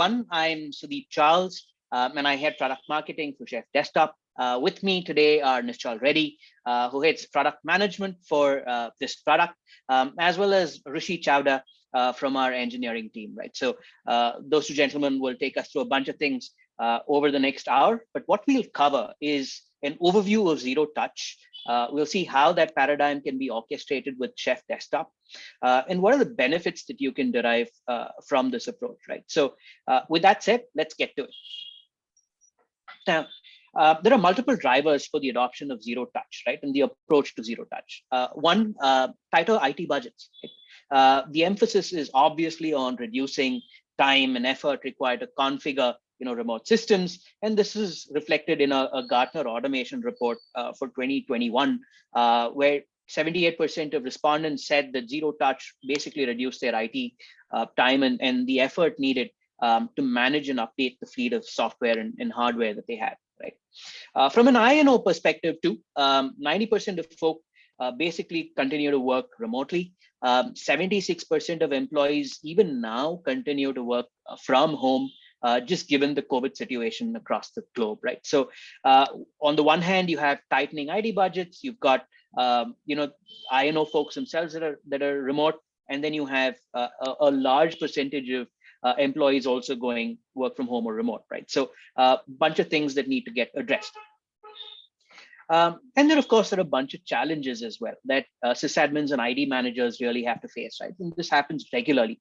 I'm Sudeep Charles, and I head product marketing for Chef Desktop. With me today are Nishchal Reddy, who heads product management for this product, as well as Rishi Chawda from our engineering team, right? So those two gentlemen will take us through a bunch of things over the next hour, but what we'll cover is an overview of zero touch. We'll see how that paradigm can be orchestrated with Chef Desktop, and what are the benefits that you can derive from this approach, right? So with that said, let's get to it. Now, there are multiple drivers for the adoption of zero touch, right? And the approach to zero touch. One, tighter IT budgets. Right? The emphasis is obviously on reducing time and effort required to configure remote systems. And this is reflected in a Gartner automation report for 2021, where 78% of respondents said that zero touch basically reduced their IT time and the effort needed to manage and update the fleet of software and hardware that they had, right? From an I&O perspective too, 90% of folk basically continue to work remotely. 76% of employees even now continue to work from home, just given the COVID situation across the globe, right? So on the one hand, you have tightening IT budgets, you've got I&O folks themselves that are remote, and then you have a large percentage of employees also going work from home or remote, right? So a bunch of things that need to get addressed. And then, of course, there are a bunch of challenges as well that sysadmins and ID managers really have to face, right? And this happens regularly.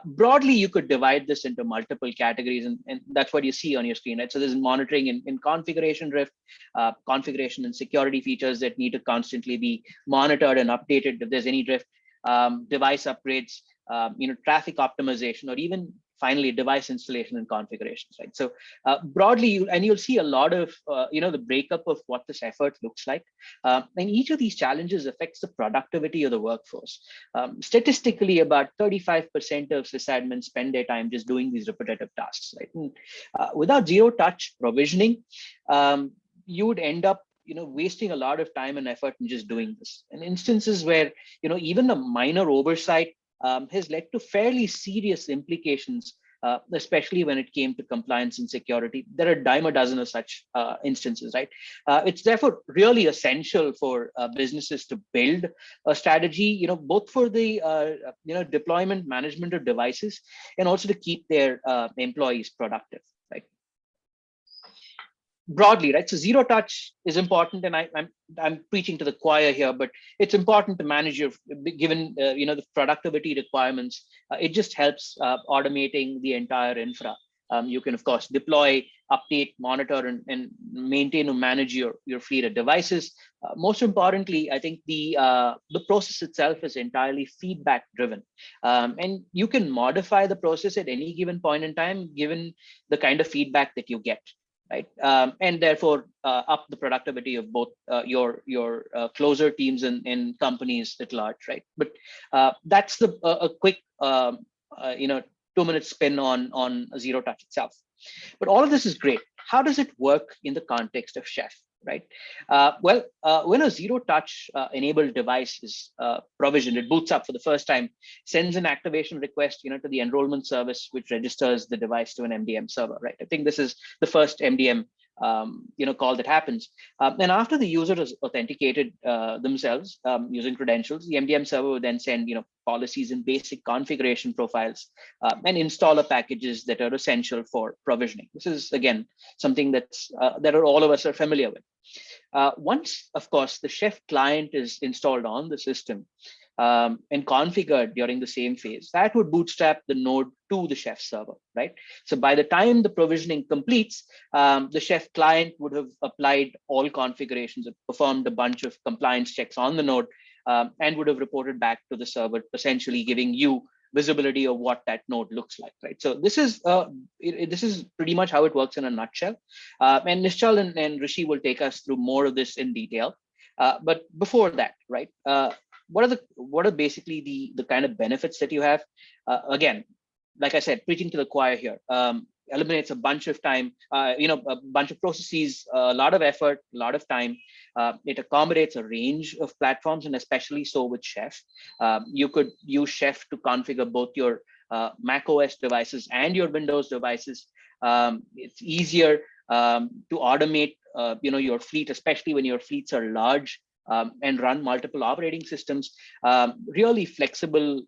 Broadly, you could divide this into multiple categories, and that's what you see on your screen, right? So there's monitoring in configuration drift, configuration and security features that need to constantly be monitored and updated if there's any drift, device upgrades, traffic optimization, or even finally device installation and configurations, right? So broadly, you'll see a lot of the breakup of what this effort looks like, and each of these challenges affects the productivity of the workforce. Statistically, about 35% of sysadmins spend their time just doing these repetitive tasks, right? And, without zero touch provisioning, you would end up wasting a lot of time and effort in just doing this. And instances where even a minor oversight has led to fairly serious implications, especially when it came to compliance and security. There are a dime a dozen of such instances, right? It's therefore really essential for businesses to build a strategy, both for the deployment management of devices and also to keep their employees productive, right? Broadly, right? So zero touch is important, and I'm preaching to the choir here, but it's important to manage your given the productivity requirements. It just helps automating the entire infra. You can of course deploy, update, monitor, and maintain or manage your fleet of devices. Most importantly, I think the process itself is entirely feedback driven, and you can modify the process at any given point in time, given the kind of feedback that you get. Right, and therefore up the productivity of both your closer teams and companies at large, right? But that's a quick 2-minute spin on zero touch itself. But all of this is great. How does it work in the context of Chef, right? When a zero touch enabled device is provisioned, it boots up for the first time, sends an activation request to the enrollment service, which registers the device to an MDM server, right? I think this is the first MDM call that happens. And after the user has authenticated themselves using credentials, the MDM server will then send policies and basic configuration profiles and installer packages that are essential for provisioning. This is again something that all of us are familiar with. Once, of course, the Chef client is installed on the system and configured during the same phase, that would bootstrap the node to the Chef server, right? So by the time the provisioning completes, the Chef client would have applied all configurations, performed a bunch of compliance checks on the node, and would have reported back to the server, essentially giving you visibility of what that node looks like, right? So this is pretty much how it works in a nutshell. And Nishchal and Rishi will take us through more of this in detail. But before that, right? What are basically the kind of benefits that you have? Again, like I said, preaching to the choir here. Eliminates a bunch of time, a bunch of processes, a lot of effort, a lot of time. It accommodates a range of platforms, and especially so with Chef. You could use Chef to configure both your Mac OS devices and your Windows devices. It's easier to automate your fleet, especially when your fleets are large and run multiple operating systems. Really flexible,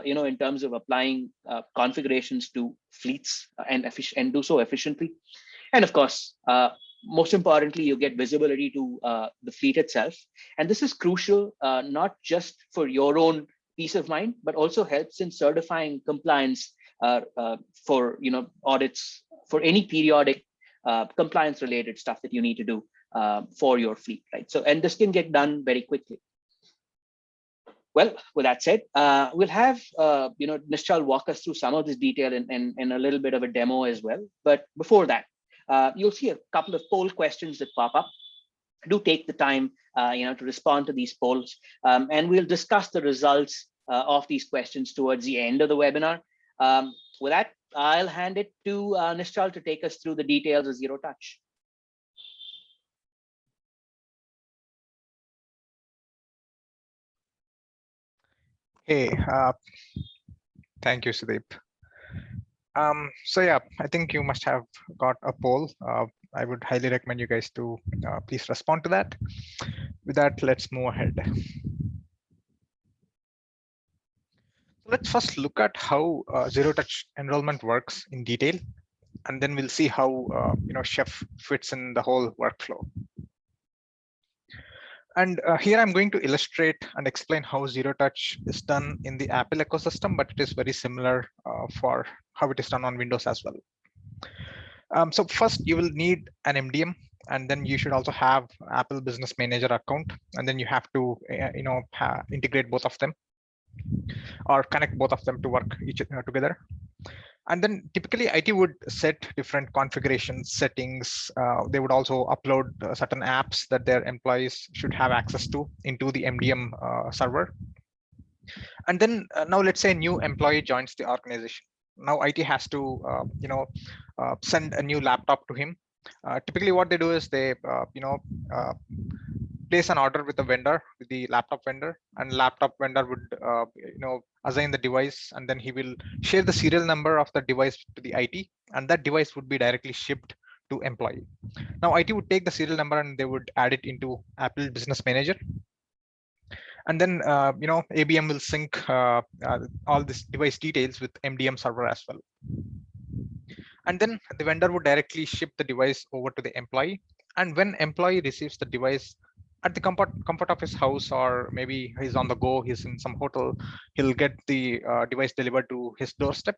in terms of applying configurations to fleets and do so efficiently. And of course, most importantly, you get visibility to the fleet itself. And this is crucial, not just for your own peace of mind, but also helps in certifying compliance for audits for any periodic compliance related stuff that you need to do for your fleet, right? So, and this can get done very quickly. Well, with that said, we'll have Nishchal walk us through some of this detail and a little bit of a demo as well. But before that, you'll see a couple of poll questions that pop up. Do take the time to respond to these polls, and we'll discuss the results of these questions towards the end of the webinar. With that, I'll hand it to Nishchal to take us through the details of Zero Touch. Hey, thank you, Sudeep. So yeah, I think you must have got a poll. I would highly recommend you guys to please respond to that. With that, let's move ahead. Let's first look at how zero-touch enrollment works in detail, and then we'll see how Chef fits in the whole workflow. And here I'm going to illustrate and explain how zero touch is done in the Apple ecosystem, but it is very similar for how it is done on Windows as well. So first you will need an MDM, and then you should also have Apple Business Manager account, and then you have to integrate both of them or connect both of them to work together. And then typically IT would set different configuration settings. They would also upload certain apps that their employees should have access to into the MDM server. And then now let's say a new employee joins the organization. Now IT has to send a new laptop to him. Typically what they do is they place an order with the vendor, with the laptop vendor, and laptop vendor would assign the device, and then he will share the serial number of the device to the IT, and that device would be directly shipped to employee. Now IT would take the serial number and they would add it into Apple Business Manager, and then ABM will sync all this device details with MDM server as well. And then the vendor would directly ship the device over to the employee, and when employee receives the device at the comfort of his house, or maybe he's on the go, he's in some hotel, he'll get the device delivered to his doorstep.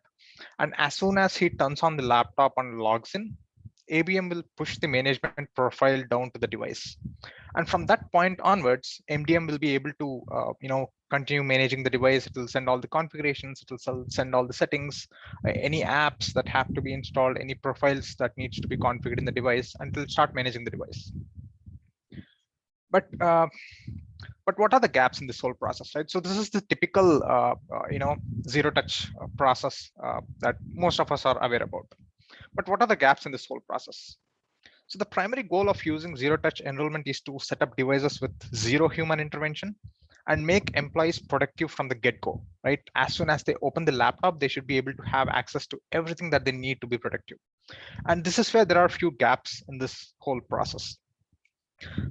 And as soon as he turns on the laptop and logs in, ABM will push the management profile down to the device. And from that point onwards, MDM will be able to continue managing the device. It will send all the configurations, it will send all the settings, any apps that have to be installed, any profiles that needs to be configured in the device, and it will start managing the device. But what are the gaps in this whole process, right? So this is the typical zero touch process that most of us are aware about. But what are the gaps in this whole process? So the primary goal of using zero touch enrollment is to set up devices with zero human intervention and make employees productive from the get-go, right? As soon as they open the laptop, they should be able to have access to everything that they need to be productive. And this is where there are a few gaps in this whole process.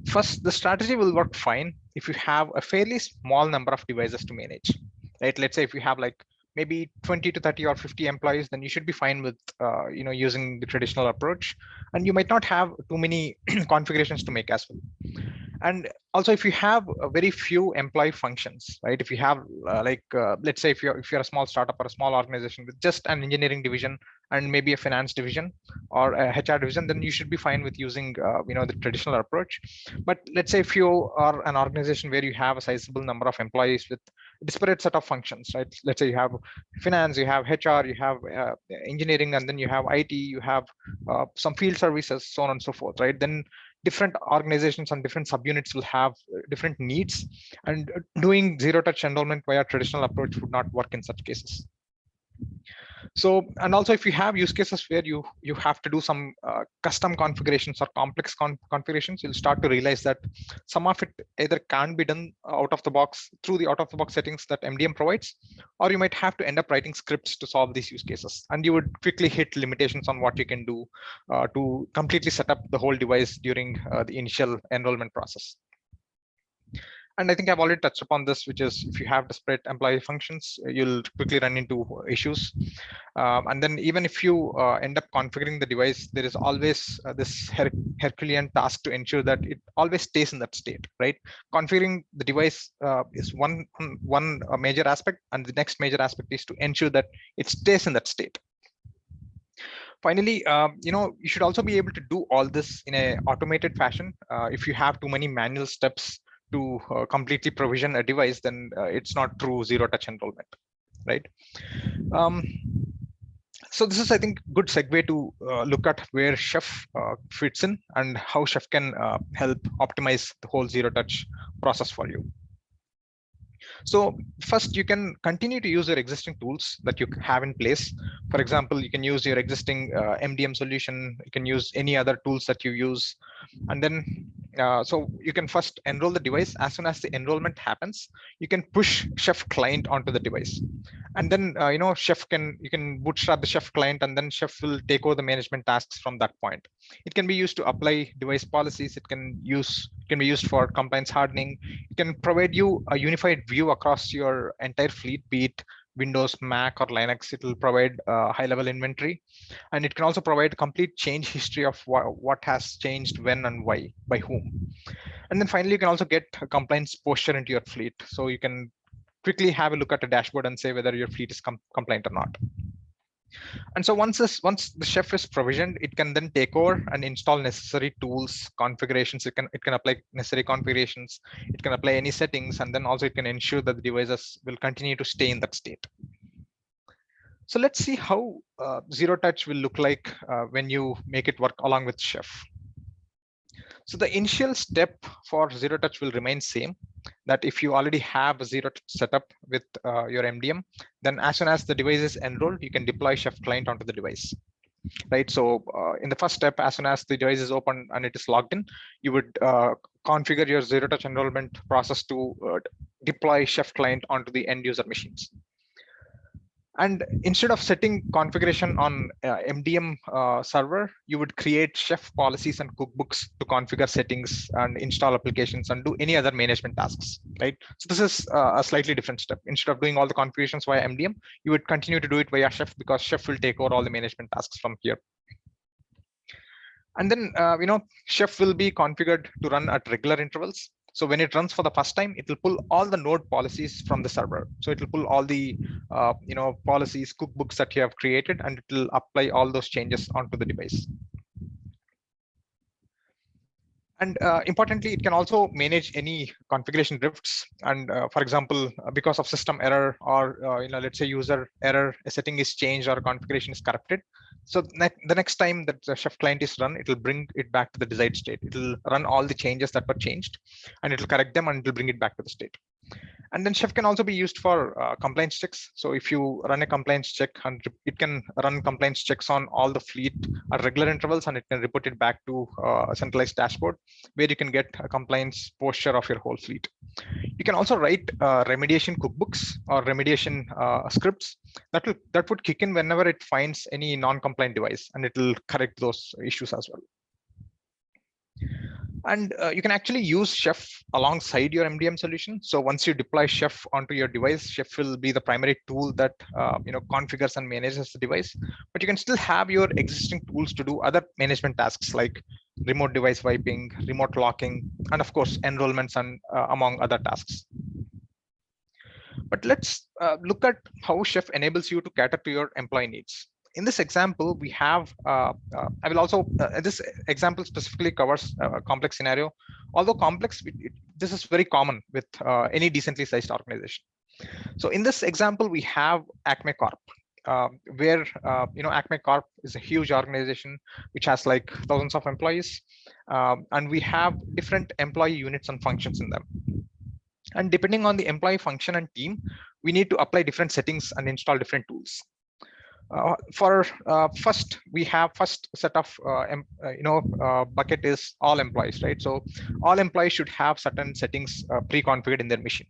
First, the strategy will work fine if you have a fairly small number of devices to manage, right? Let's say if you have like maybe 20 to 30 or 50 employees, then you should be fine with using the traditional approach, and you might not have too many configurations to make as well. And also, if you have a very few employee functions, right? If you have let's say if you're a small startup or a small organization with just an engineering division and maybe a finance division or a HR division, then you should be fine with using the traditional approach. But let's say if you are an organization where you have a sizable number of employees with disparate set of functions, right? Let's say you have finance, you have HR, you have engineering, and then you have IT, you have some field services, so on and so forth, right? Then different organizations and different subunits will have different needs, and doing zero touch enrollment via traditional approach would not work in such cases. So, and also if you have use cases where you have to do some custom configurations or complex configurations, you'll start to realize that some of it either can be done out of the box through the out of the box settings that MDM provides, or you might have to end up writing scripts to solve these use cases, and you would quickly hit limitations on what you can do to completely set up the whole device during the initial enrollment process. And I think I've already touched upon this, which is if you have disparate employee functions, you'll quickly run into issues. And then even if you end up configuring the device, there is always this Herculean task to ensure that it always stays in that state, right? Configuring the device is one major aspect, and the next major aspect is to ensure that it stays in that state. Finally, you should also be able to do all this in a automated fashion. If you have too many manual steps to completely provision a device, then it's not true zero-touch enrollment, right? So this is, I think, good segue to look at where Chef fits in and how Chef can help optimize the whole zero-touch process for you. So first, you can continue to use your existing tools that you have in place. For example, you can use your existing MDM solution. You can use any other tools that you use. And then, so you can first enroll the device. As soon as the enrollment happens, you can push Chef client onto the device. And then, you can bootstrap the Chef client, and then Chef will take over the management tasks from that point. It can be used to apply device policies. It can be used for compliance hardening. It can provide you a unified view across your entire fleet, be it Windows, Mac, or Linux. It will provide high-level inventory, and it can also provide complete change history of what has changed, when, and why, by whom. And then finally, you can also get a compliance posture into your fleet, so you can quickly have a look at a dashboard and say whether your fleet is compliant or not. And so once the Chef is provisioned, it can then take over and install necessary tools, configurations. It can apply necessary configurations. It can apply any settings, and then also it can ensure that the devices will continue to stay in that state. So let's see how zero touch will look like when you make it work along with Chef. So the initial step for zero touch will remain same, that if you already have a zero touch setup with your MDM, then as soon as the device is enrolled, you can deploy Chef client onto the device, right? So in the first step, as soon as the device is open and it is logged in, you would configure your zero touch enrollment process to deploy Chef client onto the end user machines. And instead of setting configuration on MDM server, you would create Chef policies and cookbooks to configure settings and install applications and do any other management tasks, right? So this is a slightly different step. Instead of doing all the configurations via MDM, you would continue to do it via Chef, because Chef will take over all the management tasks from here. And then, Chef will be configured to run at regular intervals. So when it runs for the first time, it will pull all the node policies from the server. So it will pull all the policies, cookbooks that you have created, and it will apply all those changes onto the device. And importantly, it can also manage any configuration drifts. And for example, because of system error, or let's say user error, a setting is changed or a configuration is corrupted. So the next time that the Chef client is run, it will bring it back to the desired state. It will run all the changes that were changed, and it will correct them, and it will bring it back to the state. And then Chef can also be used for compliance checks. So if you run a compliance check, and it can run compliance checks on all the fleet at regular intervals, and it can report it back to a centralized dashboard where you can get a compliance posture of your whole fleet. You can also write remediation cookbooks or remediation scripts that would kick in whenever it finds any non-compliant device, and it will correct those issues as well. And you can actually use Chef alongside your MDM solution. So once you deploy Chef onto your device, Chef will be the primary tool that configures and manages the device. But you can still have your existing tools to do other management tasks like remote device wiping, remote locking, and of course enrollments, and among other tasks. But let's look at how Chef enables you to cater to your employee needs. In this example, we have, I will also, this example specifically covers a complex scenario. Although complex, this is very common with any decently sized organization. So in this example, we have Acme Corp, where, Acme Corp is a huge organization which has like thousands of employees. And we have different employee units and functions in them. And depending on the employee function and team, we need to apply different settings and install different tools. For first, we have first set of bucket is all employees, right? So all employees should have certain settings pre-configured in their machine.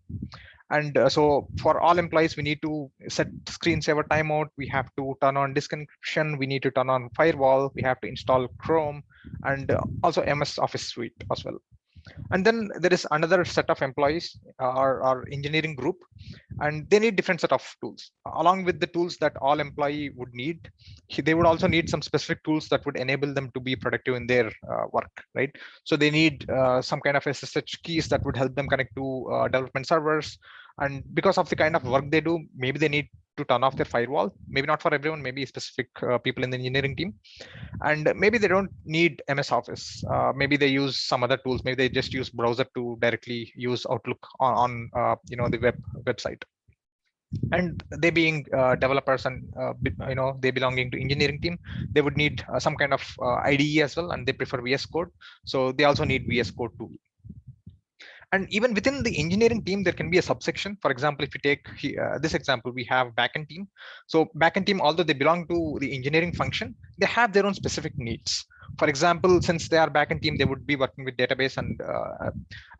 And so for all employees, we need to set screensaver timeout. We have to turn on disk encryption. We need to turn on firewall. We have to install Chrome and also MS Office Suite as well. And then there is another set of employees or engineering group, and they need different set of tools along with the tools that all employee would need. They would also need some specific tools that would enable them to be productive in their work, right? So they need some kind of SSH keys that would help them connect to development servers. And because of the kind of work they do, maybe they need to turn off their firewall. Maybe not for everyone, maybe specific people in the engineering team. And maybe they don't need MS Office. Maybe they use some other tools. Maybe they just use browser to directly use Outlook on the website. And they being developers and they belonging to engineering team, they would need some kind of IDE as well, and they prefer VS Code, so they also need VS Code tool. And even within the engineering team, there can be a subsection. For example, if you take this example, we have backend team. So backend team, although they belong to the engineering function, they have their own specific needs. For example, since they are backend team, they would be working with database, and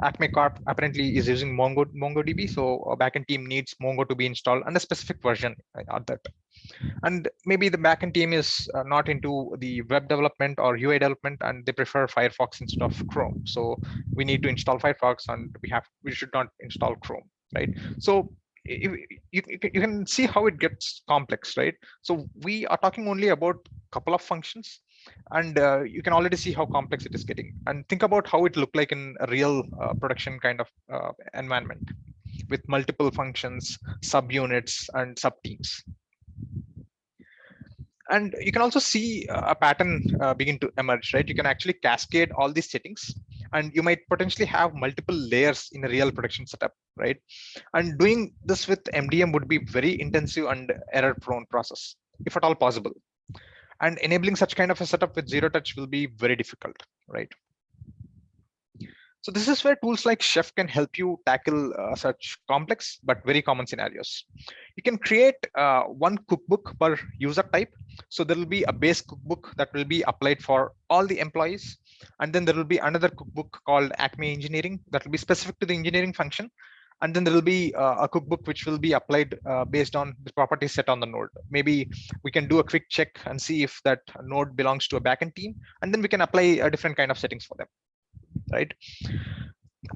Acme Corp apparently is using MongoDB. So a backend team needs Mongo to be installed and a specific version of that. And maybe the backend team is not into the web development or UI development, and they prefer Firefox instead of Chrome. So we need to install Firefox, and we should not install Chrome, right? So you can see how it gets complex, right? So we are talking only about a couple of functions, and you can already see how complex it is getting. And think about how it looked like in a real production kind of environment with multiple functions, subunits, and subteams. And you can also see a pattern begin to emerge, right? You can actually cascade all these settings, and you might potentially have multiple layers in a real production setup, right? And doing this with MDM would be very intensive and error prone process, if at all possible. And enabling such kind of a setup with zero touch will be very difficult, right? So this is where tools like Chef can help you tackle such complex but very common scenarios. You can create one cookbook per user type. So there will be a base cookbook that will be applied for all the employees. And then there will be another cookbook called Acme Engineering that will be specific to the engineering function. And then there will be a cookbook which will be applied based on the properties set on the node. Maybe we can do a quick check and see if that node belongs to a backend team, and then we can apply a different kind of settings for them, right?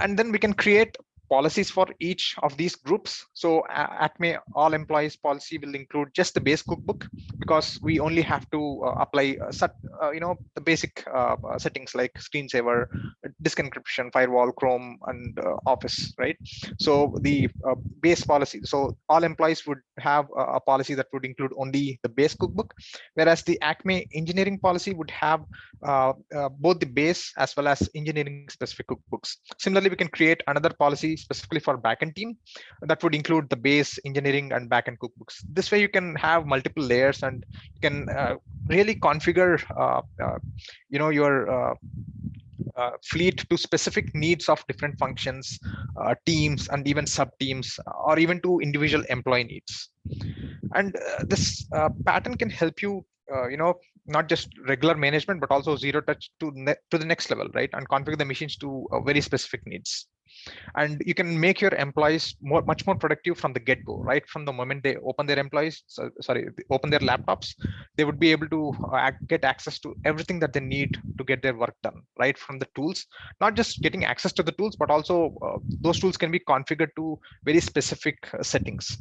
And then we can create policies for each of these groups. So Acme all employees policy will include just the base cookbook, because we only have to apply the basic settings like screensaver, disk encryption, firewall, Chrome, and Office, right? So the base policy, so all employees would have a policy that would include only the base cookbook, whereas the Acme engineering policy would have both the base as well as engineering specific cookbooks. Similarly, we can create another policy specifically for backend team that would include the base, engineering, and backend cookbooks. This way you can have multiple layers, and you can really configure your fleet to specific needs of different functions, teams, and even sub teams, or even to individual employee needs. And this pattern can help you not just regular management, but also zero touch to the next level, right? And configure the machines to very specific needs. And you can make your employees much more productive from the get-go, right? From the moment they open their open their laptops, they would be able to get access to everything that they need to get their work done, right? From the tools, not just getting access to the tools, but also those tools can be configured to very specific settings.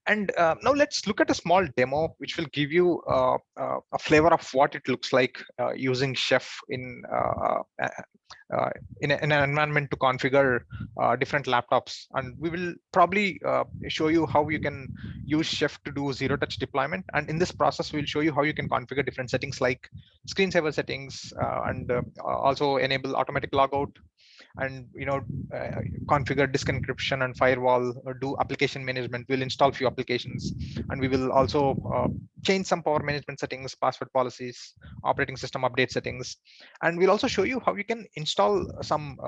And now let's look at a small demo, which will give you a flavor of what it looks like using Chef in an environment to configure different laptops. And we will probably show you how you can use Chef to do zero touch deployment. And in this process, we'll show you how you can configure different settings like screensaver settings and also enable automatic logout, and configure disk encryption and firewall, or do application management. We'll install few applications, and we will also change some power management settings, password policies, operating system update settings, and we'll also show you how you can install some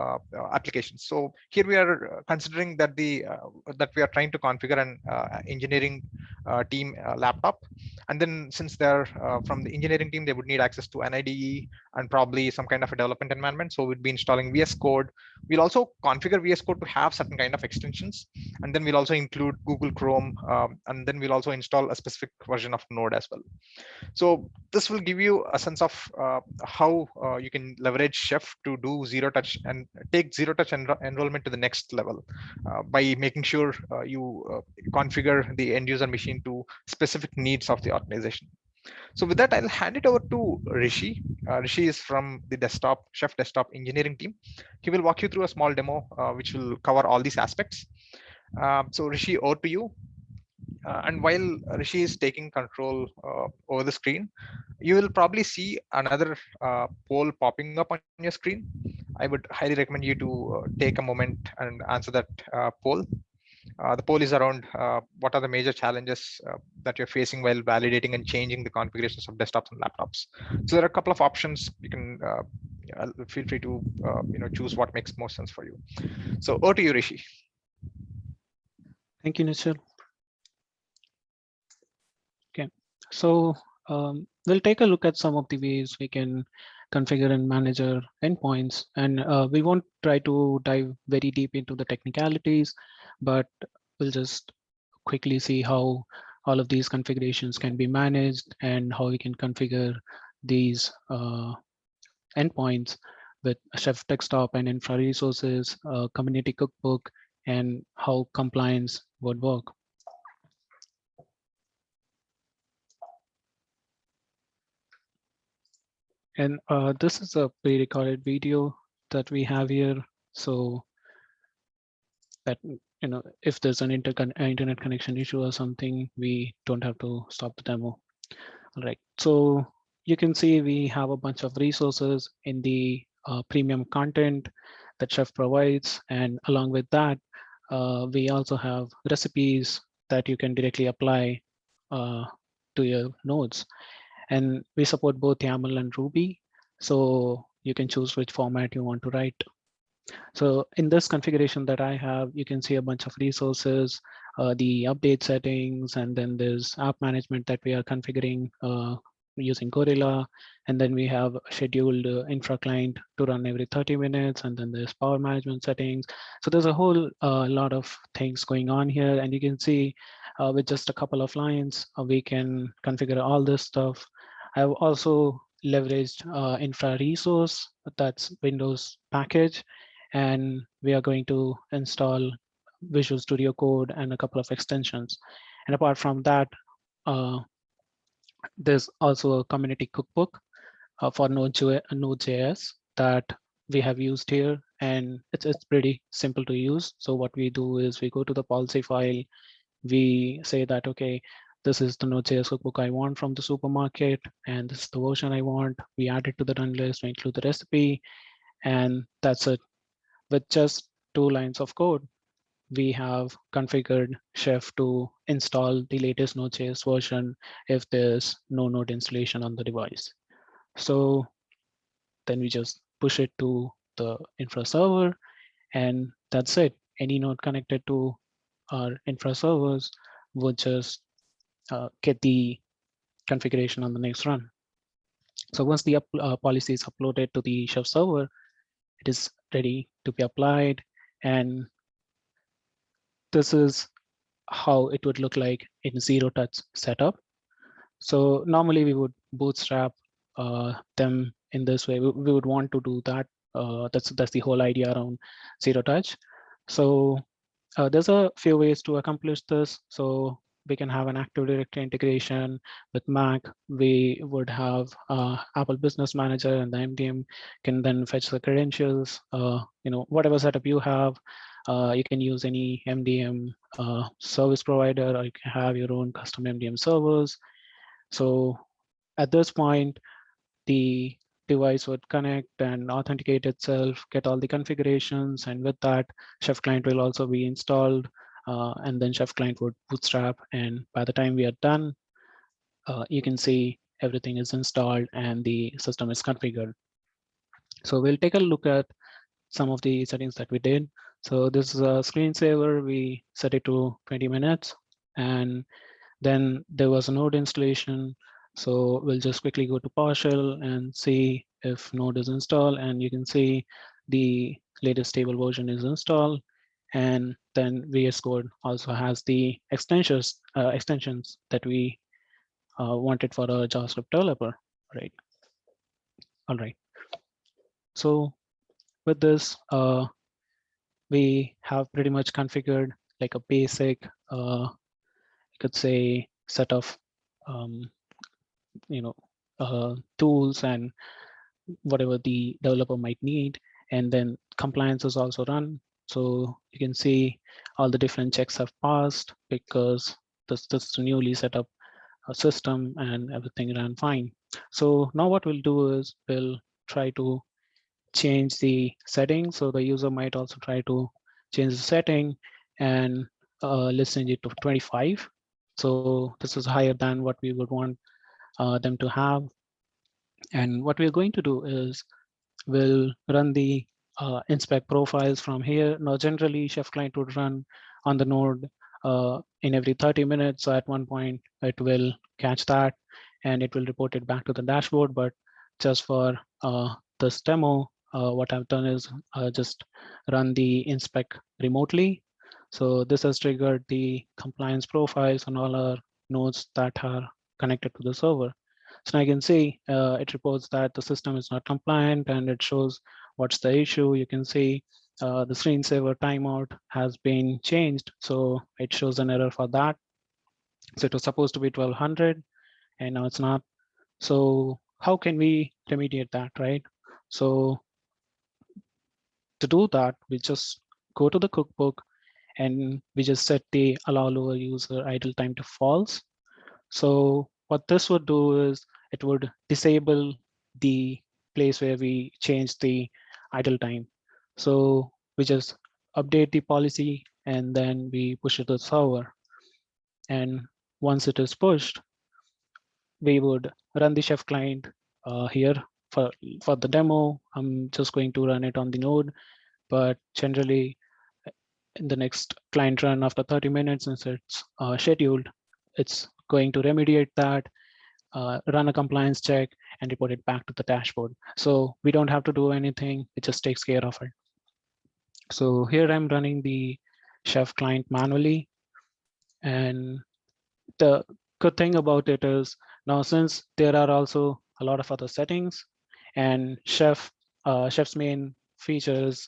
applications. So here we are considering that that we are trying to configure an engineering team laptop, and then since they're from the engineering team, they would need access to an IDE and probably some kind of a development environment. So we'd be installing VS Code. We'll also configure VS Code to have certain kind of extensions, and then we'll also include Google Chrome, and then we'll also install a specific version of Node as well. So this will give you a sense of how you can leverage Chef to do zero touch and take zero touch enrollment to the next level by making sure you configure the end user machine to specific needs of the organization. So with that, I'll hand it over to Rishi. Rishi is from the Chef desktop engineering team. He will walk you through a small demo which will cover all these aspects. So Rishi, over to you. And while Rishi is taking control over the screen, you will probably see another poll popping up on your screen. I would highly recommend you to take a moment and answer that poll. The poll is around what are the major challenges that you're facing while validating and changing the configurations of desktops and laptops. So there are a couple of options. You can feel free to choose what makes most sense for you. So over to you, Rishi. Thank you, Nishal. Okay, so we'll take a look at some of the ways we can configure and manage our endpoints, and we won't try to dive very deep into the technicalities, but we'll just quickly see how all of these configurations can be managed and how we can configure these endpoints with Chef Desktop and infra resources, community cookbook, and how compliance would work. And this is a pre-recorded video that we have here, so that if there's an internet connection issue or something, we don't have to stop the demo. All right, so you can see we have a bunch of resources in the premium content that Chef provides, and along with that, we also have recipes that you can directly apply to your nodes. And we support both YAML and Ruby, so you can choose which format you want to write. So in this configuration that I have, you can see a bunch of resources, the update settings, and then there's app management that we are configuring using Gorilla. And then we have scheduled infra client to run every 30 minutes. And then there's power management settings. So there's a whole lot of things going on here. And you can see with just a couple of lines, we can configure all this stuff. I've also leveraged infra resource, that's Windows package. And we are going to install Visual Studio Code and a couple of extensions. And apart from that, there's also a community cookbook for Node.js that we have used here, and it's pretty simple to use. So what we do is we go to the policy file, we say that, okay, this is the Node.js cookbook I want from the supermarket, and this is the version I want. We add it to the run list, we include the recipe, and that's it. With just 2 lines of code, we have configured Chef to install the latest Node.js version if there's no Node installation on the device. So then we just push it to the infra server, and that's it. Any node connected to our infra servers would just get the configuration on the next run. So once the policy is uploaded to the Chef server, it is ready to be applied. And this is how it would look like in zero touch setup. So normally we would bootstrap them in this way. We would want to do that. That's the whole idea around zero touch. So there's a few ways to accomplish this. So we can have an Active Directory integration with Mac. We would have Apple Business Manager, and the MDM can then fetch the credentials. Whatever setup you have, you can use any MDM service provider, or you can have your own custom MDM servers. So at this point, the device would connect and authenticate itself, get all the configurations, and with that, Chef client will also be installed, and then Chef client would bootstrap. And by the time we are done, you can see everything is installed and the system is configured. So we'll take a look at some of the settings that we did. So this is a screensaver. We set it to 20 minutes. And then there was a node installation. So we'll just quickly go to PowerShell and see if node is installed. And you can see the latest stable version is installed. And then VS Code also has the extensions that we wanted for a JavaScript developer, right? All right. So with this, we have pretty much configured like a basic, you could say, set of tools and whatever the developer might need. And then compliance is also run. So you can see all the different checks have passed because this is newly set up a system and everything ran fine. So now what we'll do is we'll try to change the settings. So the user might also try to change the setting, and let's change it to 25. So this is higher than what we would want them to have. And what we're going to do is we'll run the inspect profiles from here. Now, generally, Chef Client would run on the node in every 30 minutes. So at one point, it will catch that and it will report it back to the dashboard. But just for this demo, what I've done is just run the inspect remotely. So this has triggered the compliance profiles on all our nodes that are connected to the server. So I can see it reports that the system is not compliant, and it shows what's the issue. You can see the screensaver timeout has been changed. So it shows an error for that. So it was supposed to be 1200 and now it's not. So how can we remediate that, right? So to do that, we just go to the cookbook and we just set the allow lower user idle time to false. So what this would do is it would disable the place where we change the idle time. So we just update the policy and then we push it to the server. And once it is pushed, we would run the Chef client here for the demo. I'm just going to run it on the node, but generally in the next client run after 30 minutes, since it's scheduled, it's going to remediate that, run a compliance check, and report it back to the dashboard. So we don't have to do anything. It just takes care of it. So here I'm running the Chef client manually. And the good thing about it is now, since there are also a lot of other settings, and Chef's main feature is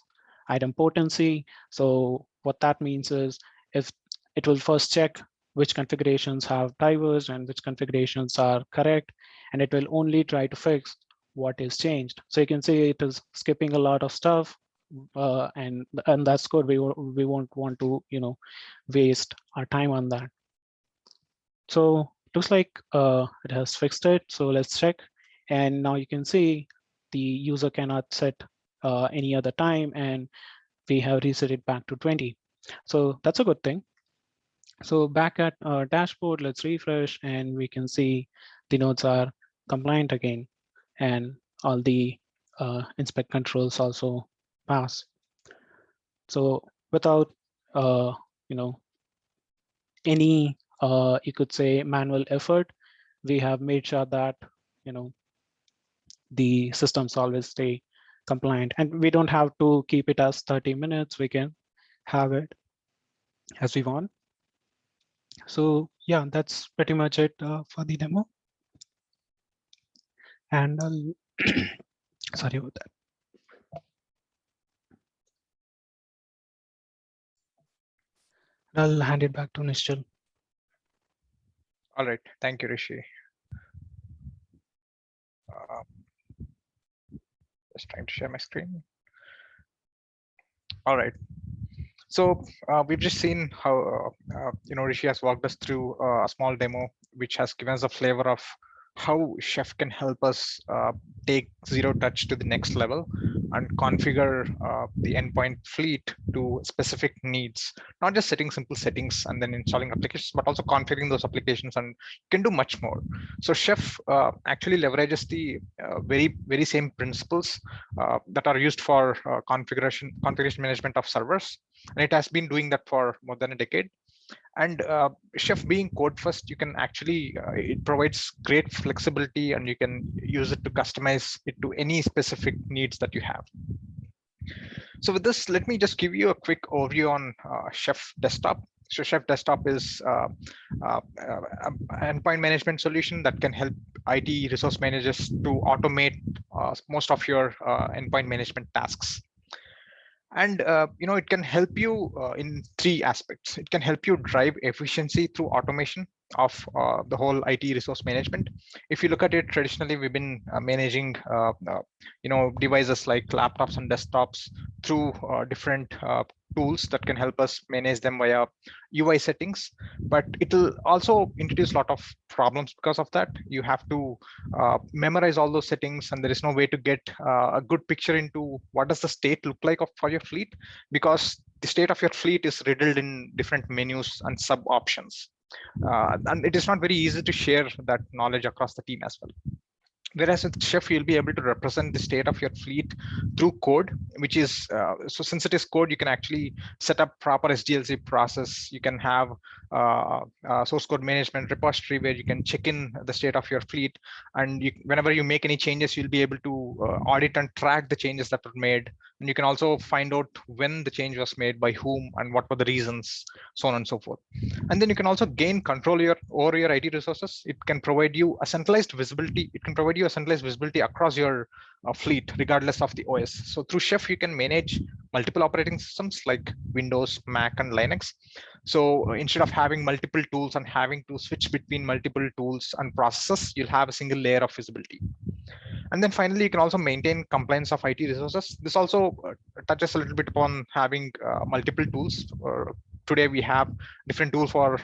item potency. So what that means is if it will first check which configurations have diverged and which configurations are correct, and it will only try to fix what is changed. So you can see it is skipping a lot of stuff, and that's good. We won't want to waste our time on that. So looks like it has fixed it. So let's check. And now you can see the user cannot set any other time, and we have reset it back to 20. So that's a good thing. So back at our dashboard, let's refresh, and we can see the nodes are compliant again, and all the inspect controls also pass. So without any you could say manual effort, we have made sure that the systems always stay compliant, and we don't have to keep it as 30 minutes. We can have it as we want. So yeah, that's pretty much it for the demo. And I'll sorry about that. I'll hand it back to Nishchal. All right, thank you, Rishi. Just trying to share my screen. All right. So we've just seen how Rishi has walked us through a small demo, which has given us a flavor of how Chef can help us take zero touch to the next level and configure the endpoint fleet to specific needs, not just setting simple settings and then installing applications, but also configuring those applications, and can do much more. So Chef actually leverages the very same principles that are used for configuration management of servers, and it has been doing that for more than a decade. And Chef being code first, you can actually it provides great flexibility, and you can use it to customize it to any specific needs that you have. So with this, let me just give you a quick overview on Chef Desktop. So Chef Desktop is an endpoint management solution that can help IT resource managers to automate most of your endpoint management tasks. And it can help you in three aspects. It can help you drive efficiency through automation of the whole IT resource management. If you look at it, traditionally we've been managing devices like laptops and desktops through different tools that can help us manage them via UI settings, but it will also introduce a lot of problems because of that. You have to memorize all those settings, and there is no way to get a good picture into what does the state look like for your fleet, because the state of your fleet is riddled in different menus and sub options. And it is not very easy to share that knowledge across the team as well. Whereas with Chef, you'll be able to represent the state of your fleet through code, which is, so since it is code, you can actually set up proper SDLC process. You can have source code management repository where you can check in the state of your fleet. And whenever you make any changes, you'll be able to audit and track the changes that were made. And you can also find out when the change was made, by whom, and what were the reasons, so on and so forth. And then you can also gain control over your IT resources. It can provide you a centralized visibility. It can provide you a centralized visibility across your fleet, regardless of the OS. So through Chef, you can manage multiple operating systems like Windows, Mac, and Linux. So instead of having multiple tools and having to switch between multiple tools and processes, you'll have a single layer of visibility. And then finally, you can also maintain compliance of IT resources. This also touches a little bit upon having multiple tools. Today we have different tools for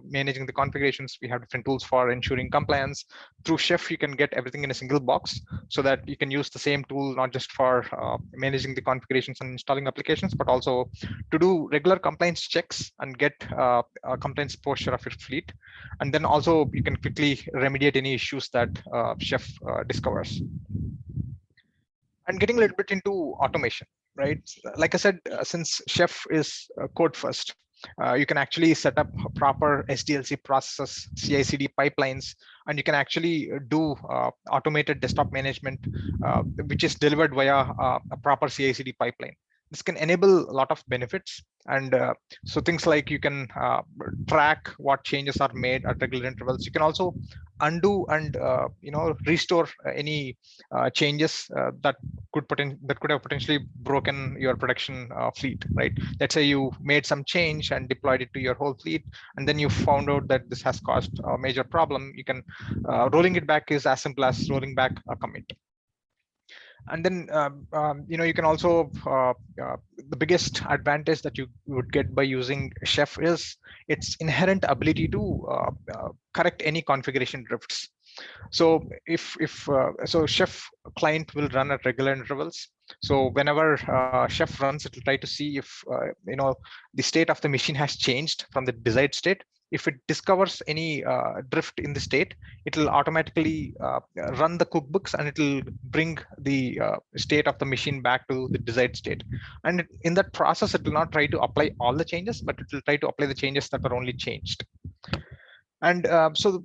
managing the configurations. We have different tools for ensuring compliance. Through Chef, you can get everything in a single box, so that you can use the same tool not just for managing the configurations and installing applications, but also to do regular compliance checks and get a compliance posture of your fleet. And then also you can quickly remediate any issues that Chef discovers. And getting a little bit into automation, right? Like I said, since Chef is code first, you can actually set up proper SDLC processes, CI/CD pipelines, and you can actually do automated desktop management, which is delivered via a proper CI/CD pipeline. This can enable a lot of benefits. And so things like you can track what changes are made at regular intervals. You can also undo and restore any changes that could have potentially broken your production fleet, right? Let's say you made some change and deployed it to your whole fleet, and then you found out that this has caused a major problem. You can rolling it back is as simple as rolling back a commit. And then you can also the biggest advantage that you would get by using Chef is its inherent ability to correct any configuration drifts. So so Chef client will run at regular intervals. So whenever Chef runs, it will try to see if the state of the machine has changed from the desired state. If it discovers any drift in the state, it will automatically run the cookbooks, and it will bring the state of the machine back to the desired state. And in that process, it will not try to apply all the changes, but it will try to apply the changes that are only changed. And so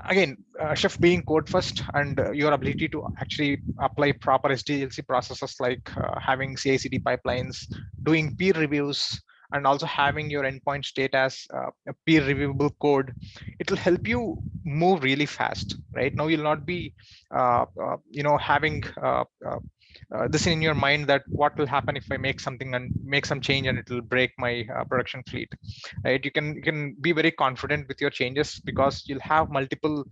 again, Chef being code first, and your ability to actually apply proper SDLC processes like having CI/CD pipelines, doing peer reviews, and also having your endpoint state as a peer reviewable code, it will help you move really fast. Right now, you'll not be having this in your mind that what will happen if I make some change and it will break my production fleet. Right? You can be very confident with your changes because you'll have multiple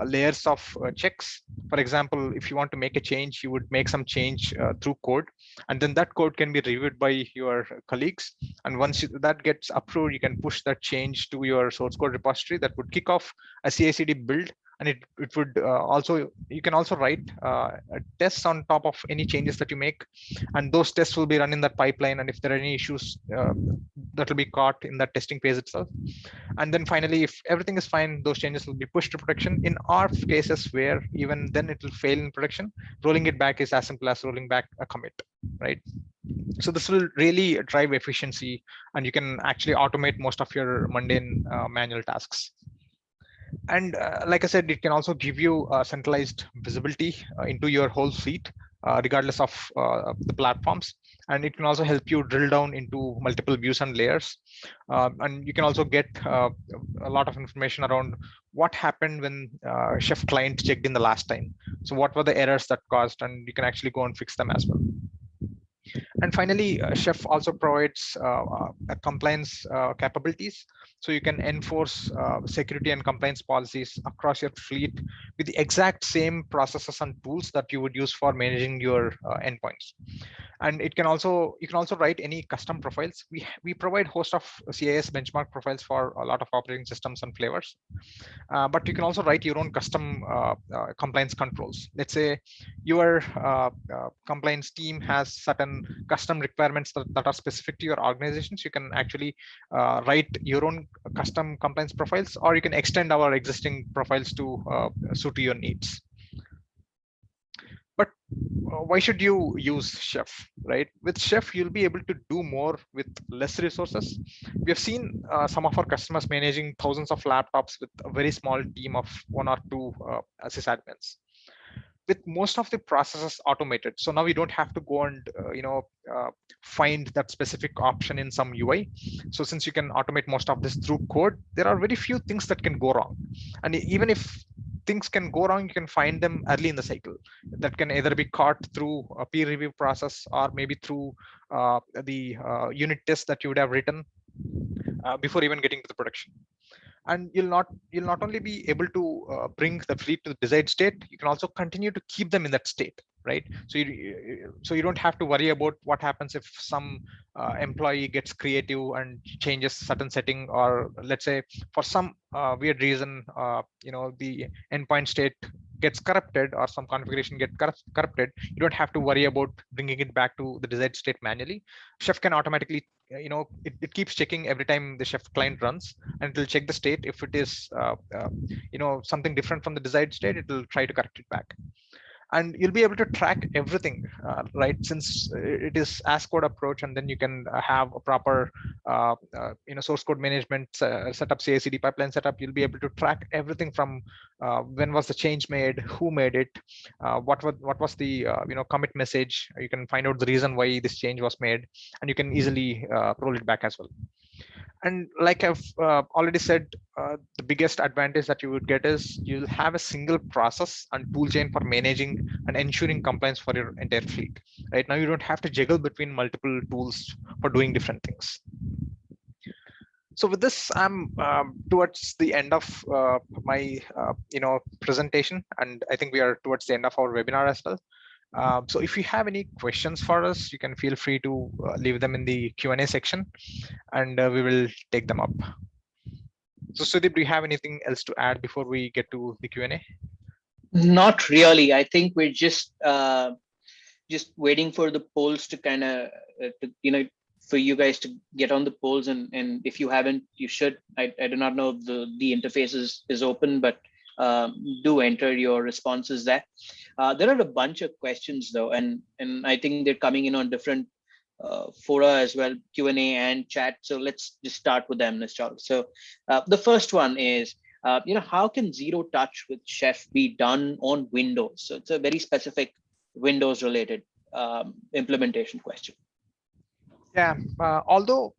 layers of checks. For example, if you want to make a change, you would make some change through code, and then that code can be reviewed by your colleagues. And once that gets approved, you can push that change to your source code repository that would kick off a CI/CD build and it would also, you can also write tests on top of any changes that you make, and those tests will be run in that pipeline, and if there are any issues, that will be caught in that testing phase itself. And then finally, if everything is fine, those changes will be pushed to production. In our cases, where even then it will fail in production, rolling it back is as simple as rolling back a commit, right? So this will really drive efficiency, and you can actually automate most of your mundane manual tasks. And like I said, it can also give you centralized visibility into your whole fleet, regardless of the platforms. And it can also help you drill down into multiple views and layers. And you can also get a lot of information around what happened when Chef client checked in the last time. So what were the errors that caused, and you can actually go and fix them as well. And finally, Chef also provides compliance capabilities. So you can enforce security and compliance policies across your fleet with the exact same processes and tools that you would use for managing your endpoints. And it can also, you can also write any custom profiles. We provide host of CIS benchmark profiles for a lot of operating systems and flavors. But you can also write your own custom compliance controls. Let's say your compliance team has certain custom requirements that are specific to your organizations. You can actually write your own custom compliance profiles, or you can extend our existing profiles to suit your needs. But why should you use Chef, right? With Chef, you'll be able to do more with less resources. We have seen some of our customers managing thousands of laptops with a very small team of 1 or 2 sysadmins, with most of the processes automated. So now you don't have to go and find that specific option in some UI. So since you can automate most of this through code, there are very few things that can go wrong. And even if things can go wrong, you can find them early in the cycle. That can either be caught through a peer review process, or maybe through the unit tests that you would have written before even getting to the production. And you'll not only be able to bring the fleet to the desired state, you can also continue to keep them in that state, right? So you don't have to worry about what happens if some employee gets creative and changes certain setting, or let's say for some weird reason the endpoint state gets corrupted, or some configuration gets corrupted. You don't have to worry about bringing it back to the desired state manually. Chef can automatically, it keeps checking every time the Chef client runs, and it will check the state. If it is something different from the desired state, it will try to correct it back. And you'll be able to track everything, right? Since it is as code approach, and then you can have a proper source code management setup, CI/CD pipeline setup. You'll be able to track everything from when was the change made, who made it, what was the commit message. You can find out the reason why this change was made, and you can easily roll it back as well. And like I've already said, the biggest advantage that you would get is you'll have a single process and tool chain for managing and ensuring compliance for your entire fleet. Right now, you don't have to juggle between multiple tools for doing different things. So with this, I'm towards the end of my presentation, and I think we are towards the end of our webinar as well. So if you have any questions for us, you can feel free to leave them in the Q&A section, and we will take them up. So Sudeep, do you have anything else to add before we get to the Q&A? Not really. I think we're just waiting for the polls to kind of, for you guys to get on the polls. And if you haven't, you should. I do not know if the interface is open, but do enter your responses there. There are a bunch of questions though, and I think they're coming in on different fora as well, Q&A and chat. So let's just start with them, Nishchal. So the first one is, how can zero touch with Chef be done on Windows? So it's a very specific Windows related implementation question. Yeah, although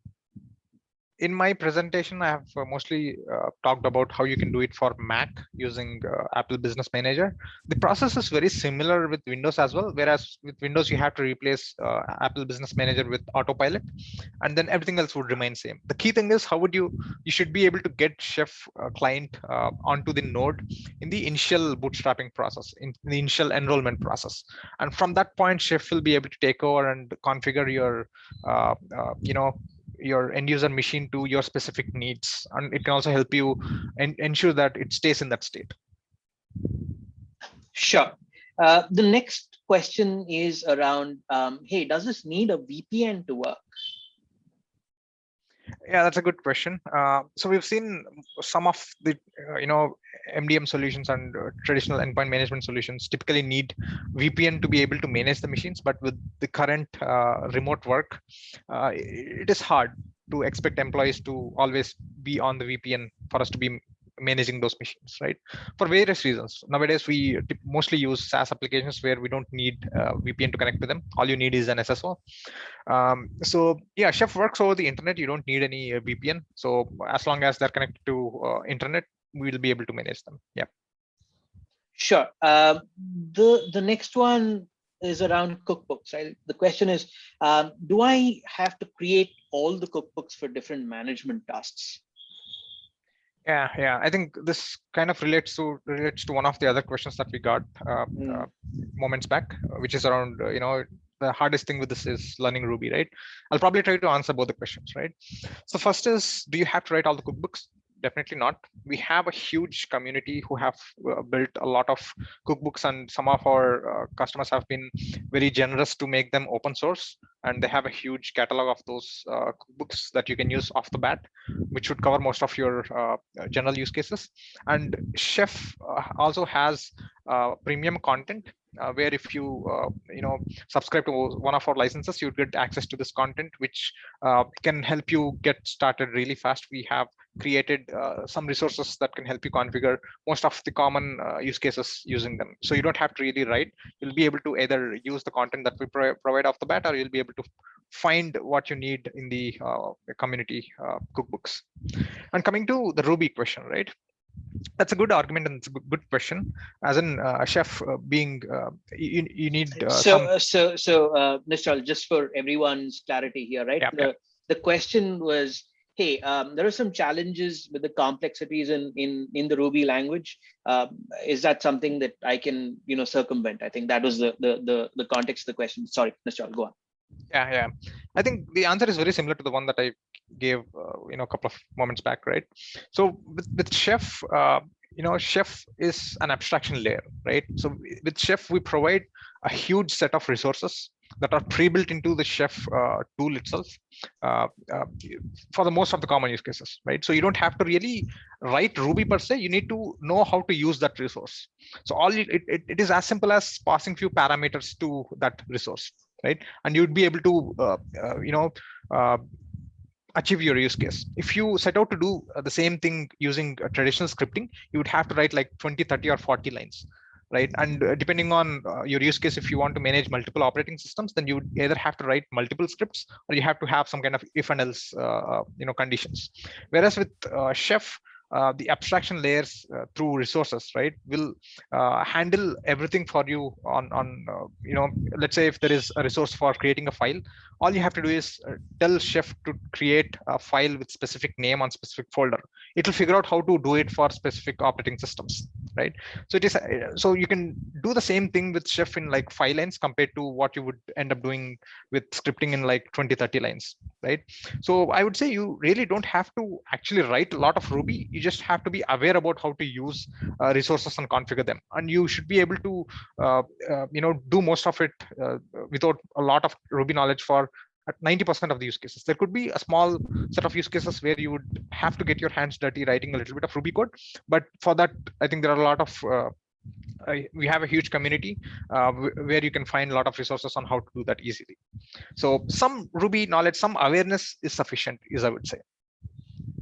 in my presentation, I have mostly talked about how you can do it for Mac using Apple Business Manager. The process is very similar with Windows as well, whereas with Windows, you have to replace Apple Business Manager with Autopilot, and then everything else would remain same. The key thing is, how would you should be able to get Chef client onto the node in the initial bootstrapping process, in the initial enrollment process. And from that point, Chef will be able to take over and configure your, your end user machine to your specific needs, and it can also help you ensure that it stays in that state. Sure. The next question is around, hey, does this need a VPN to work? Yeah, that's a good question. So we've seen some of the MDM solutions and traditional endpoint management solutions typically need VPN to be able to manage the machines, but with the current remote work, it is hard to expect employees to always be on the VPN for us to be managing those machines, right? For various reasons. Nowadays, we mostly use SaaS applications where we don't need VPN to connect to them. All you need is an SSO. So yeah, Chef works over the internet. You don't need any VPN. So as long as they're connected to internet, we'll be able to manage them. Yeah. Sure. The next one is around cookbooks. Right? The question is, do I have to create all the cookbooks for different management tasks? Yeah. I think this kind of relates to one of the other questions that we got moments back, which is around the hardest thing with this is learning Ruby, right? I'll probably try to answer both the questions, right? So first is, do you have to write all the cookbooks? Definitely not. We have a huge community who have built a lot of cookbooks, and some of our customers have been very generous to make them open source, and they have a huge catalog of those cookbooks that you can use off the bat, which would cover most of your general use cases. And Chef also has premium content where if you subscribe to one of our licenses, you get access to this content, which can help you get started really fast. We have created some resources that can help you configure most of the common use cases using them. So you don't have to really write. You'll be able to either use the content that we provide off the bat, or you'll be able to find what you need in the community cookbooks. And coming to the Ruby question, right? That's a good argument, and it's a good question. As in a chef being, you need Nishal, just for everyone's clarity here, right? The question was, hey, there are some challenges with the complexities in the Ruby language. Is that something that I can circumvent? I think that was the context of the question. Sorry, Nishal, go on. Yeah. I think the answer is very similar to the one that I gave a couple of moments back, right? So with Chef, Chef is an abstraction layer, right? So with Chef, we provide a huge set of resources that are pre-built into the Chef tool itself for the most of the common use cases, right? So you don't have to really write Ruby per se. You need to know how to use that resource. So it is as simple as passing few parameters to that resource, right? And you'd be able to achieve your use case. If you set out to do the same thing using traditional scripting, you would have to write like 20, 30 or 40 lines, right? And depending on your use case, if you want to manage multiple operating systems, then you would either have to write multiple scripts, or you have to have some kind of if and else conditions. Whereas with Chef, the abstraction layers through resources, right, will handle everything for you on let's say if there is a resource for creating a file, all you have to do is tell Chef to create a file with specific name on specific folder. It will figure out how to do it for specific operating systems, right? So it is so you can do the same thing with Chef in like 5 lines compared to what you would end up doing with scripting in like 20, 30 lines, right? So I would say you really don't have to actually write a lot of Ruby. You just have to be aware about how to use resources and configure them, and you should be able to do most of it without a lot of Ruby knowledge for at 90% of the use cases. There could be a small set of use cases where you would have to get your hands dirty writing a little bit of Ruby code, but for that I think there are a lot of we have a huge community where you can find a lot of resources on how to do that easily. So some Ruby knowledge, some awareness is sufficient, I would say.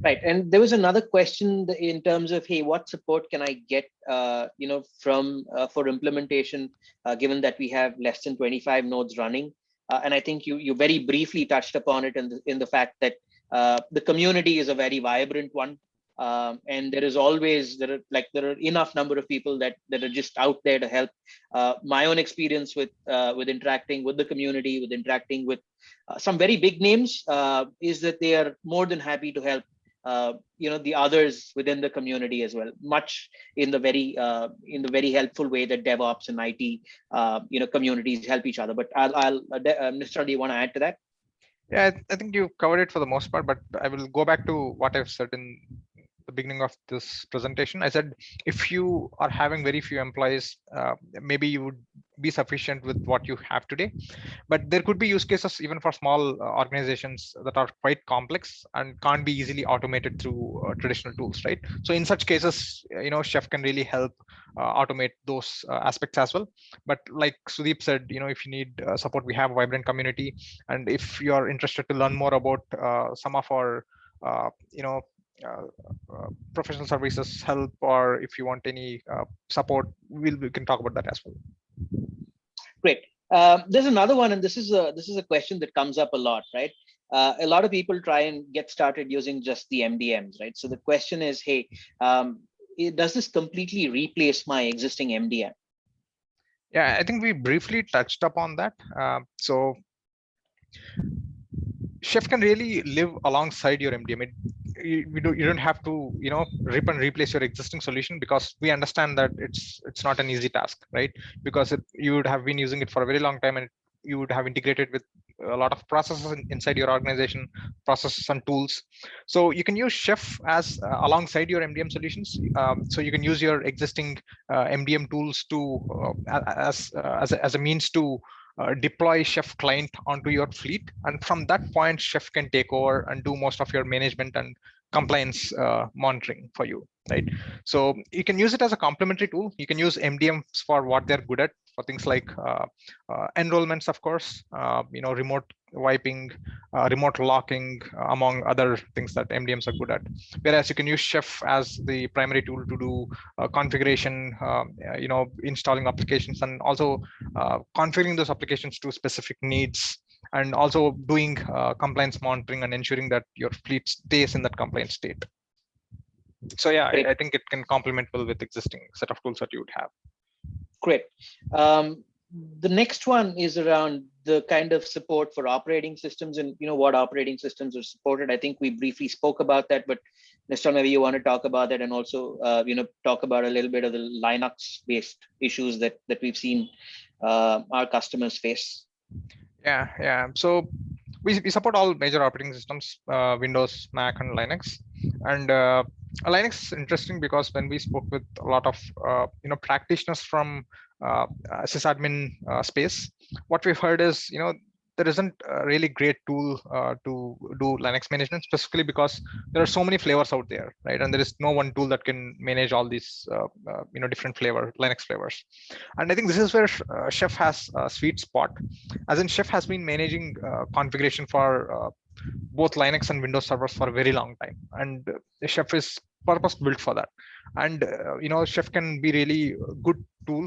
Right, and there was another question in terms of, hey, what support can I get, from for implementation, given that we have less than 25 nodes running, and I think you very briefly touched upon it in the fact that the community is a very vibrant one, and there are enough number of people that are just out there to help. My own experience with interacting with the community, with interacting with some very big names, is that they are more than happy to help the others within the community as well, much in the very helpful way that DevOps and IT communities help each other. But Mr. Do you want to add to that? Yeah, I think you covered it for the most part, but I will go back to what I've said in the beginning of this presentation. I said, if you are having very few employees, maybe you would be sufficient with what you have today. But there could be use cases even for small organizations that are quite complex and can't be easily automated through traditional tools, right? So in such cases, Chef can really help automate those aspects as well. But like Sudeep said, if you need support, we have a vibrant community. And if you are interested to learn more about some of our uh, professional services help, or if you want any support, we can talk about that as well. Great. There's another one, and this is a question that comes up a lot, right? A lot of people try and get started using just the MDMs, right? So the question is, hey, does this completely replace my existing MDM? Yeah, I think we briefly touched upon that. So Chef can really live alongside your MDM. You don't have to rip and replace your existing solution, because we understand that it's not an easy task, right? Because you would have been using it for a very long time, and you would have integrated with a lot of processes inside your organization, processes and tools. So you can use Chef as alongside your MDM solutions. So you can use your existing MDM tools to as a means to deploy Chef client onto your fleet, and from that point, Chef can take over and do most of your management and compliance monitoring for you, right? So you can use it as a complementary tool. You can use MDMs for what they're good at, for things like enrollments, of course, remote wiping, remote locking, among other things that MDMs are good at. Whereas you can use Chef as the primary tool to do configuration, installing applications, and also configuring those applications to specific needs, and also doing compliance monitoring and ensuring that your fleet stays in that compliance state. So yeah, I think it can complement well with existing set of tools that you would have. Great. The next one is around the kind of support for operating systems, and what operating systems are supported. I think we briefly spoke about that, but Nishal, maybe you want to talk about that, and also talk about a little bit of the Linux-based issues that we've seen our customers face. Yeah. So we support all major operating systems, Windows, Mac, and Linux. And Linux is interesting because when we spoke with a lot of practitioners from sysadmin space, what we've heard is there isn't a really great tool to do Linux management, specifically because there are so many flavors out there, right? And there is no one tool that can manage all these different Linux flavors. And I think this is where Chef has a sweet spot, as in Chef has been managing configuration for both Linux and Windows servers for a very long time, and Chef is purpose built for that. And Chef can be really a good tool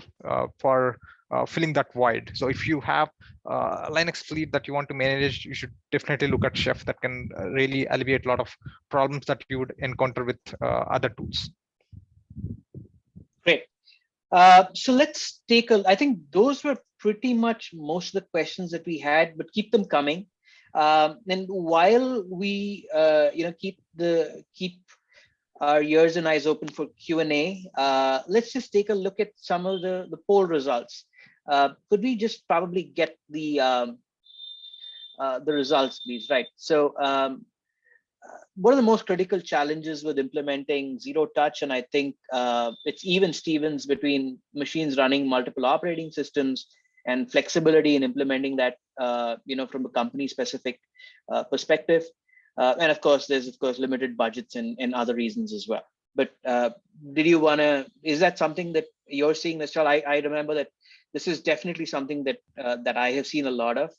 for filling that void. So if you have a Linux fleet that you want to manage, you should definitely look at Chef. That can really alleviate a lot of problems that you would encounter with other tools. Great. So let's take I think those were pretty much most of the questions that we had, but keep them coming. And while we keep our ears and eyes open for Q&A, let's just take a look at some of the poll results. Could we just probably get the results, please? Right. So what are the most critical challenges with implementing zero touch? And I think it's even Stevens between machines running multiple operating systems and flexibility in implementing that, from a company specific perspective. And of course, there's limited budgets and other reasons as well. But is that something that you're seeing, Nishal? I remember that this is definitely something that that I have seen a lot of,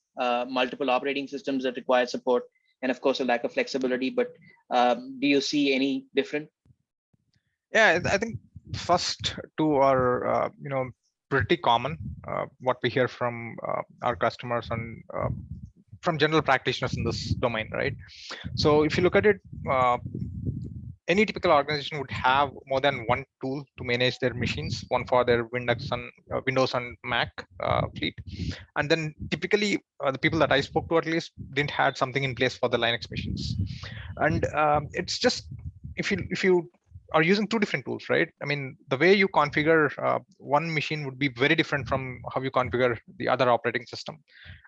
multiple operating systems that require support, and of course a lack of flexibility. But do you see any different? Yeah, I think first two are pretty common, what we hear from our customers and from general practitioners in this domain, right? So if you look at it, any typical organization would have more than one tool to manage their machines, one for their Windows and Mac fleet. And then typically the people that I spoke to at least didn't have something in place for the Linux machines. And it's just, if you are using two different tools, right? I mean, the way you configure one machine would be very different from how you configure the other operating system.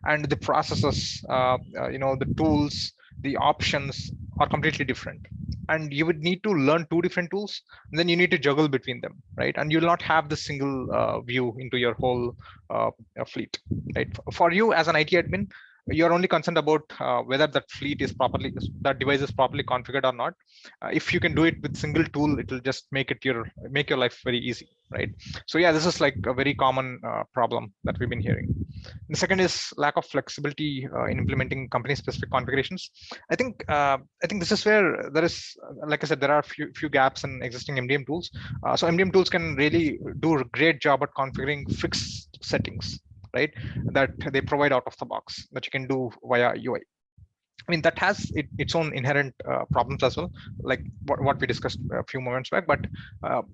And the processes, the tools, the options are completely different. and you would need to learn two different tools, and then you need to juggle between them, right? And you'll not have the single view into your whole fleet, right? For you as an IT admin, you're only concerned about whether that that device is properly configured or not. If you can do it with single tool, it will just make your life very easy, right? So yeah, this is like a very common problem that we've been hearing. The second is lack of flexibility in implementing company specific configurations. I think this is where there is, like I said, there are few gaps in existing MDM tools. So MDM tools can really do a great job at configuring fixed settings, right, that they provide out of the box that you can do via UI. I mean, that has its own inherent problems as well, like what we discussed a few moments back. But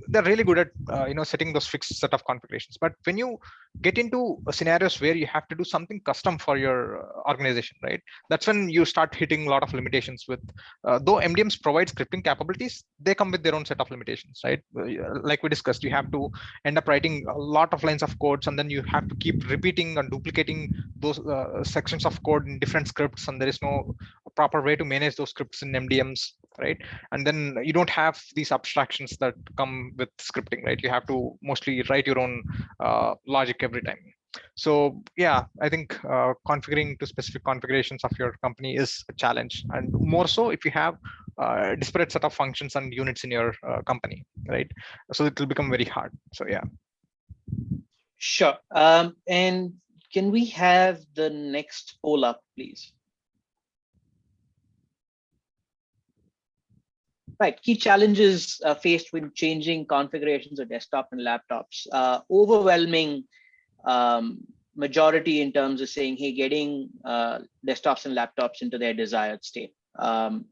they're really good at setting those fixed set of configurations. But when you get into scenarios where you have to do something custom for your organization, right, that's when you start hitting a lot of limitations. With though MDMs provide scripting capabilities, they come with their own set of limitations, right? Like we discussed, you have to end up writing a lot of lines of codes, and then you have to keep repeating and duplicating those sections of code in different scripts, and there is no proper way to manage those scripts in MDMs, right? And then you don't have these abstractions that come with scripting, right? You have to mostly write your own logic every time. So yeah, I think configuring to specific configurations of your company is a challenge, and more so if you have disparate set of functions and units in your company, right? So it will become very hard. So yeah. Sure. And can we have the next poll up, please? Right, key challenges faced when changing configurations of desktop and laptops. Overwhelming majority in terms of saying, hey, getting desktops and laptops into their desired state. And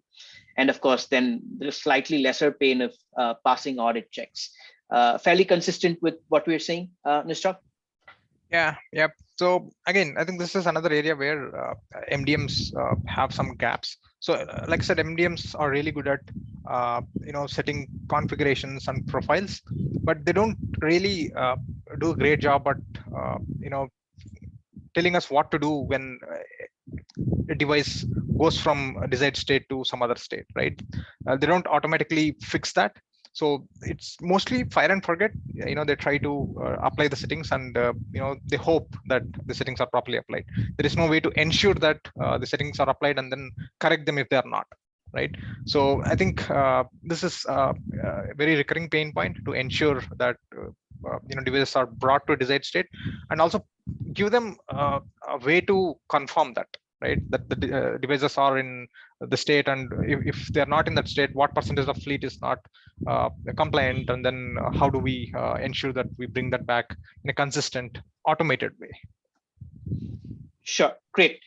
of course, then there's slightly lesser pain of passing audit checks. Fairly consistent with what we're seeing, Nishant? Yeah. So again, I think this is another area where MDMs have some gaps. So like I said, MDMs are really good at setting configurations and profiles, but they don't really do a great job at telling us what to do when a device goes from a desired state to some other state, right? They don't automatically fix that. So it's mostly fire and forget. They try to apply the settings, and they hope that the settings are properly applied. There is no way to ensure that the settings are applied and then correct them if they are not, right? So I think this is a very recurring pain point to ensure that devices are brought to a desired state, and also give them a way to confirm that, right, that the devices are in the state, and if they're not in that state, what percentage of fleet is not compliant, and then how do we ensure that we bring that back in a consistent automated way. Sure, great.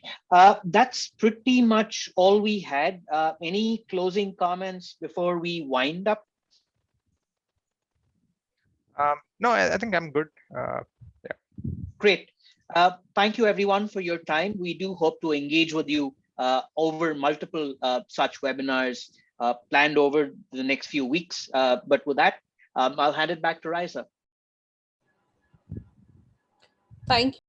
That's pretty much all we had. Any closing comments before we wind up? No, I think I'm good. Yeah. Great. Thank you everyone for your time. We do hope to engage with you over multiple such webinars planned over the next few weeks. But with that, I'll hand it back to Raisa. Thank you.